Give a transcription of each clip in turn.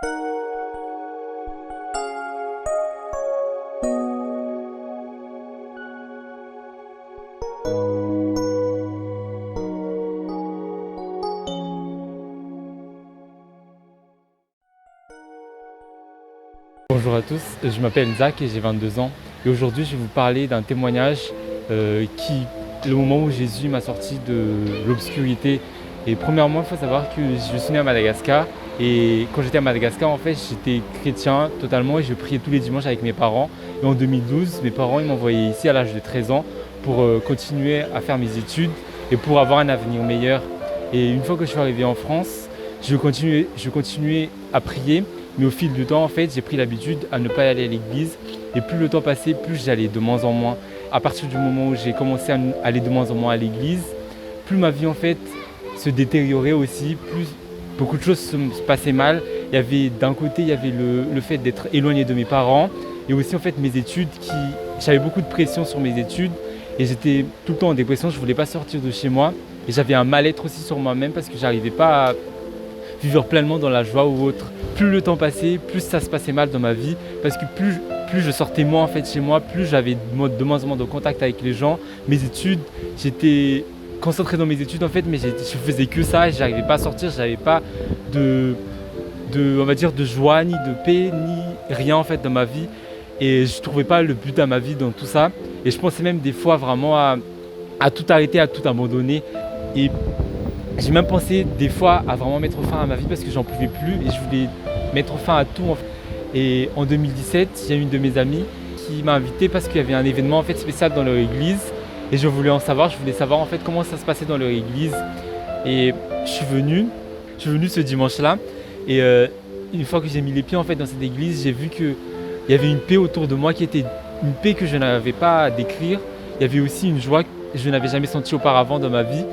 Bonjour à tous, je m'appelle Zach et j'ai 22 ans et aujourd'hui je vais vous parler d'un témoignage le moment où Jésus m'a sorti de l'obscurité. Et premièrement, il faut savoir que je suis né à Madagascar et quand j'étais à Madagascar, en fait, j'étais chrétien totalement et je priais tous les dimanches avec mes parents. Et en 2012, mes parents ils m'envoyaient ici à l'âge de 13 ans pour continuer à faire mes études et pour avoir un avenir meilleur. Et une fois que je suis arrivé en France, je continuais à prier. Mais au fil du temps, en fait, j'ai pris l'habitude à ne pas aller à l'église. Et plus le temps passait, plus j'allais de moins en moins. À partir du moment où j'ai commencé à aller de moins en moins à l'église, plus ma vie, en fait, se détériorait aussi, plus beaucoup de choses se passaient mal. D'un côté, il y avait le fait d'être éloigné de mes parents. Et aussi, en fait, mes études, j'avais beaucoup de pression sur mes études. Et j'étais tout le temps en dépression, je ne voulais pas sortir de chez moi. Et j'avais un mal-être aussi sur moi-même parce que je n'arrivais pas à vivre pleinement dans la joie ou autre. Plus le temps passait, plus ça se passait mal dans ma vie parce que plus je sortais moins en fait chez moi, plus j'avais de moins en moins de contact avec les gens. Mes études, j'étais concentré dans mes études en fait, mais je faisais que ça et j'arrivais pas à sortir, j'avais pas on va dire de joie, ni de paix, ni rien en fait dans ma vie. Et je trouvais pas le but à ma vie dans tout ça. Et je pensais même des fois vraiment à tout arrêter, à tout abandonner. Et j'ai même pensé des fois à vraiment mettre fin à ma vie parce que j'en pouvais plus et je voulais mettre fin à tout. Et en 2017, il y a une de mes amies qui m'a invité parce qu'il y avait un événement en fait spécial dans leur église et je voulais savoir en fait comment ça se passait dans leur église. Et je suis venu ce dimanche-là et une fois que j'ai mis les pieds en fait dans cette église, j'ai vu qu'il y avait une paix autour de moi qui était une paix que je n'avais pas à décrire. Il y avait aussi une joie que je n'avais jamais sentie auparavant dans ma vie.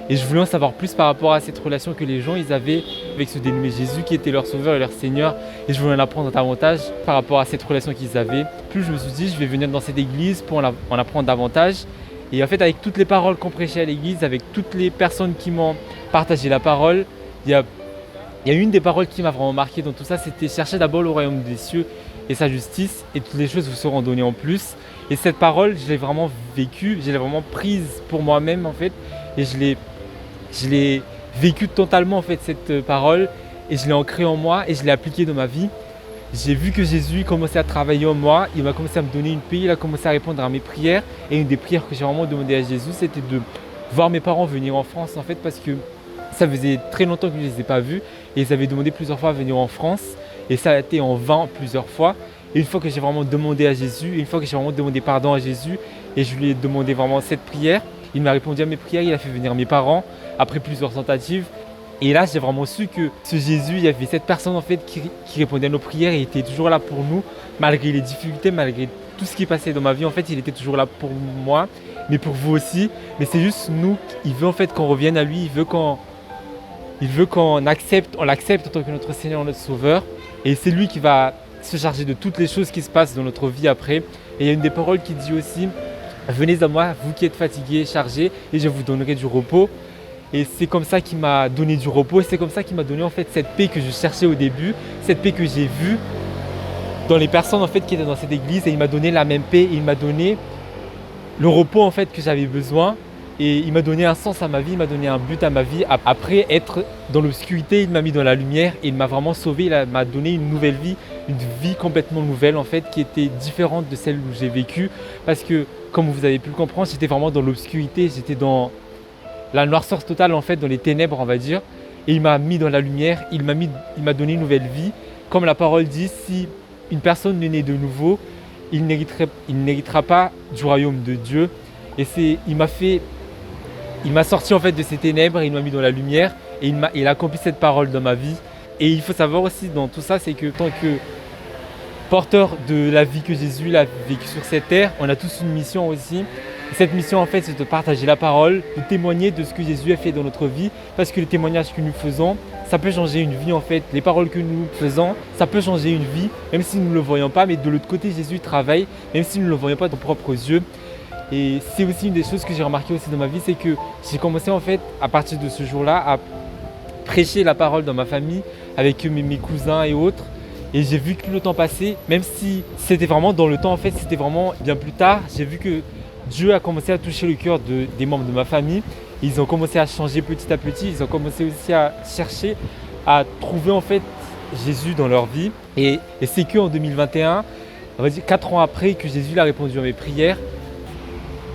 Et je voulais en savoir plus par rapport à cette relation que les gens ils avaient avec ce dénommé Jésus qui était leur sauveur et leur Seigneur. Et je voulais en apprendre davantage par rapport à cette relation qu'ils avaient. Plus je me suis dit, je vais venir dans cette église pour en apprendre davantage. Et en fait, avec toutes les paroles qu'on prêchait à l'église, avec toutes les personnes qui m'ont partagé la parole, il y a une des paroles qui m'a vraiment marqué dans tout ça, c'était chercher d'abord le royaume des cieux et sa justice et toutes les choses vous seront données en plus. Et cette parole, je l'ai vraiment vécue, je l'ai vraiment prise pour moi-même en fait. Et je l'ai vécu totalement en fait cette parole et je l'ai ancrée en moi et je l'ai appliquée dans ma vie. J'ai vu que Jésus commençait à travailler en moi, il m'a commencé à me donner une paix, il a commencé à répondre à mes prières. Et une des prières que j'ai vraiment demandé à Jésus, c'était de voir mes parents venir en France en fait parce que ça faisait très longtemps que je ne les ai pas vus et ils avaient demandé plusieurs fois à venir en France et ça a été en vain plusieurs fois. Et une fois que j'ai vraiment demandé à Jésus, une fois que j'ai vraiment demandé pardon à Jésus et je lui ai demandé vraiment cette prière, il m'a répondu à mes prières, il a fait venir mes parents après plusieurs tentatives. Et là, j'ai vraiment su que ce Jésus, il y avait cette personne en fait qui répondait à nos prières et était toujours là pour nous, malgré les difficultés, malgré tout ce qui passait dans ma vie. En fait, il était toujours là pour moi, mais pour vous aussi. Mais c'est juste nous, il veut en fait qu'on revienne à lui, il veut qu'on l'accepte en tant que notre Seigneur, notre Sauveur. Et c'est lui qui va se charger de toutes les choses qui se passent dans notre vie après. Et il y a une des paroles qui dit aussi: venez à moi, vous qui êtes fatigués, chargés, et je vous donnerai du repos. Et c'est comme ça qu'il m'a donné du repos, et c'est comme ça qu'il m'a donné en fait cette paix que je cherchais au début, cette paix que j'ai vue dans les personnes en fait qui étaient dans cette église, et il m'a donné la même paix, il m'a donné le repos en fait que j'avais besoin, et il m'a donné un sens à ma vie, il m'a donné un but à ma vie. Après être dans l'obscurité, il m'a mis dans la lumière, et il m'a vraiment sauvé, il m'a donné une nouvelle vie, une vie complètement nouvelle en fait, qui était différente de celle où j'ai vécu, parce que comme vous avez pu le comprendre, j'étais vraiment dans l'obscurité, j'étais dans la noirceur totale en fait, dans les ténèbres on va dire, et il m'a mis dans la lumière, il m'a donné une nouvelle vie. Comme la parole dit, si une personne est née de nouveau, il n'héritera pas du royaume de Dieu. Et il m'a sorti en fait de ces ténèbres, il m'a mis dans la lumière et il a accompli cette parole dans ma vie. Et il faut savoir aussi dans tout ça, c'est que tant que porteur de la vie que Jésus a vécue sur cette terre, on a tous une mission aussi. Et cette mission en fait, c'est de partager la parole, de témoigner de ce que Jésus a fait dans notre vie, parce que les témoignages que nous faisons, ça peut changer une vie en fait. Les paroles que nous faisons, ça peut changer une vie, même si nous ne le voyons pas. Mais de l'autre côté, Jésus travaille, même si nous ne le voyons pas de nos propres yeux. Et c'est aussi une des choses que j'ai remarqué aussi dans ma vie, c'est que j'ai commencé en fait, à partir de ce jour-là, à prêcher la parole dans ma famille, avec mes cousins et autres. Et j'ai vu que le temps passait, même si c'était vraiment dans le temps, en fait, c'était vraiment bien plus tard. J'ai vu que Dieu a commencé à toucher le cœur des membres de ma famille. Ils ont commencé à changer petit à petit. Ils ont commencé aussi à chercher, à trouver en fait Jésus dans leur vie. Et c'est qu'en 2021, on va dire 4 ans après, que Jésus a répondu à mes prières.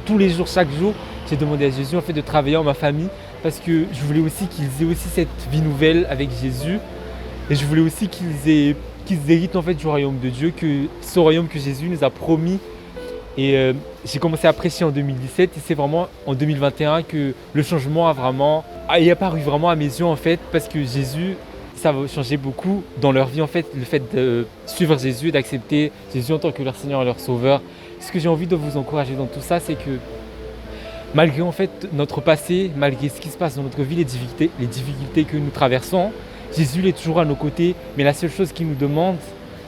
Tous les jours, chaque jour, j'ai demandé à Jésus en fait de travailler en ma famille parce que je voulais aussi qu'ils aient aussi cette vie nouvelle avec Jésus. Et je voulais aussi qu'ils héritent en fait du royaume de Dieu, que ce royaume que Jésus nous a promis. Et j'ai commencé à prêcher en 2017 et c'est vraiment en 2021 que le changement est apparu vraiment à mes yeux en fait, parce que Jésus, ça va changer beaucoup dans leur vie en fait, le fait de suivre Jésus, d'accepter Jésus en tant que leur Seigneur et leur Sauveur. Ce que j'ai envie de vous encourager dans tout ça, c'est que malgré en fait notre passé, malgré ce qui se passe dans notre vie, les difficultés que nous traversons, Jésus est toujours à nos côtés, mais la seule chose qu'il nous demande,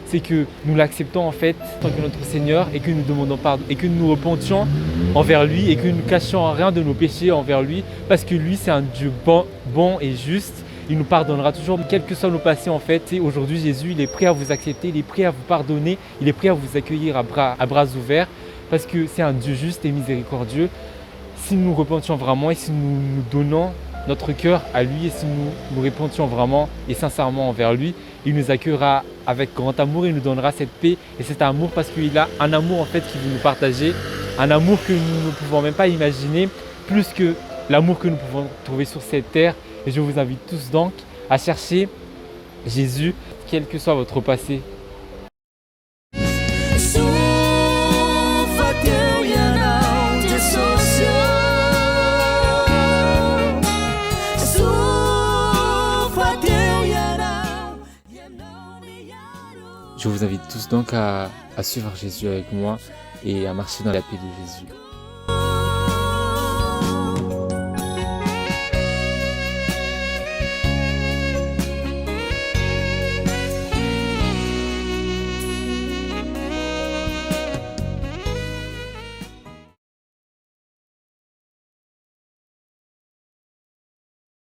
c'est que nous l'acceptons en fait en tant que notre Seigneur et que nous demandons pardon et que nous repentions envers lui et que nous ne cachions rien de nos péchés envers lui, parce que lui c'est un Dieu bon et juste. Il nous pardonnera toujours, quels que soient nos passés en fait. Et aujourd'hui Jésus, il est prêt à vous accepter, il est prêt à vous pardonner, il est prêt à vous accueillir à bras ouverts, parce que c'est un Dieu juste et miséricordieux. Si nous nous repentions vraiment et si nous nous donnons notre cœur à lui et si nous nous repentions vraiment et sincèrement envers lui, il nous accueillera avec grand amour, il nous donnera cette paix et cet amour, parce qu'il a un amour en fait qu'il veut nous partager, un amour que nous ne pouvons même pas imaginer, plus que l'amour que nous pouvons trouver sur cette terre. Et je vous invite tous donc à chercher Jésus, quel que soit votre passé. Je vous invite tous donc à suivre Jésus avec moi et à marcher dans la paix de Jésus.